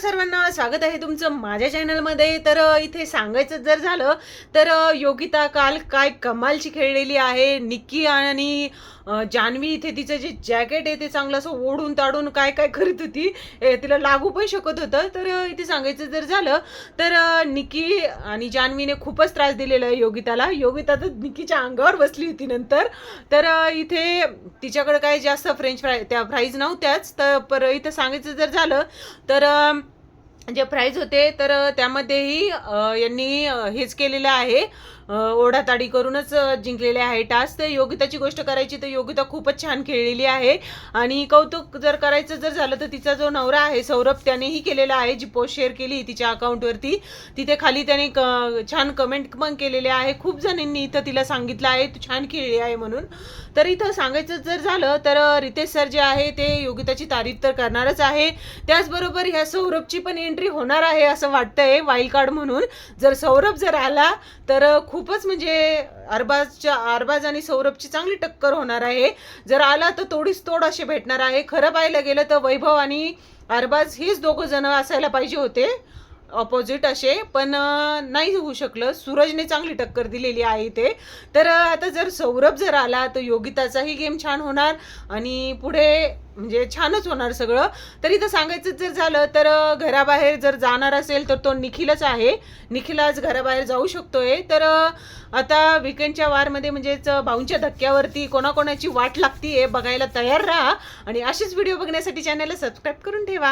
सर्वांना स्वागत आहे तुमचं माझ्या चॅनलमध्ये। तर इथे सांगायचं जर झालं तर योगिता काल काय कमालची खेळलेली आहे। निक्की आणि जान्हवी इथे तिचं जे जॅकेट आहे ते चांगलं असं ओढून ताडून काय काय करत होती, तिला लागू पण शकत होतं। तर इथे सांगायचं जर झालं तर निक्की आणि जान्हवीने खूपच त्रास दिलेला आहे योगिताला। योगिता तर निक्कीच्या अंगावर बसली होती नंतर। तर इथे तिच्याकडे काय जास्त फ्रेंच फ्राय त्या फ्राईज नव्हत्याच। तर इथं सांगायचं जर झालं तर जे प्राइज होते तर त्यामध्येही यांनी हेच केलेलं आहे, ओढाताडी करूनच जिंकलेले आहे टास्क। तर योगिताची गोष्ट करायची तर योगिता खूपच छान खेळलेली आहे। आणि कौतुक जर करायचं जर झालं तर तिचा जो नवरा आहे सौरभ त्यानेही केलेला आहे, जी पोस्ट शेअर केली तिच्या अकाउंटवरती। तिथे खाली त्याने छान कमेंट पण केलेले आहे। खूप जणांनी इथं तिला सांगितलं आहे तू छान खेळली आहे म्हणून। तर इथं सांगायचं जर झालं तर रितेश सर जे आहे ते योगिताची तारीफ तर करणारच आहे, त्याचबरोबर ह्या सौरभची पण एंट्री होणार आहे असं वाटतंय वाईल्ड कार्ड म्हणून। जर सौरभ जर आला तर खूपच म्हणजे अरबाज आणि सौरभची चांगली टक्कर होणार आहे। जर आला तर तोडीस तोड असे भेटणार आहे। खरं पाहायला गेलं तर वैभव आणि अरबाज हेच दोघं जण असायला पाहिजे होते ऑपोजिट असे, पण नाही होऊ शकलं। सूरजने चांगली टक्कर दिलेली आहे ते। तर आता जर सौरभ जर आला तर योगिताचाही गेम छान होणार आणि पुढे म्हणजे छानच होणार सगळं। तर इथं सांगायचं जर झालं तर घराबाहेर जर जाणार असेल तर तो निखिलच आहे। निखिल आज घराबाहेर जाऊ शकतोय। तर आता विकेंडच्या वारमध्ये म्हणजेच भाऊंच्या धक्क्यावरती कोणाकोणाची वाट लागतीये बघायला तयार राहा आणि असेच व्हिडिओ बघण्यासाठी चॅनलला सबस्क्राईब करून ठेवा।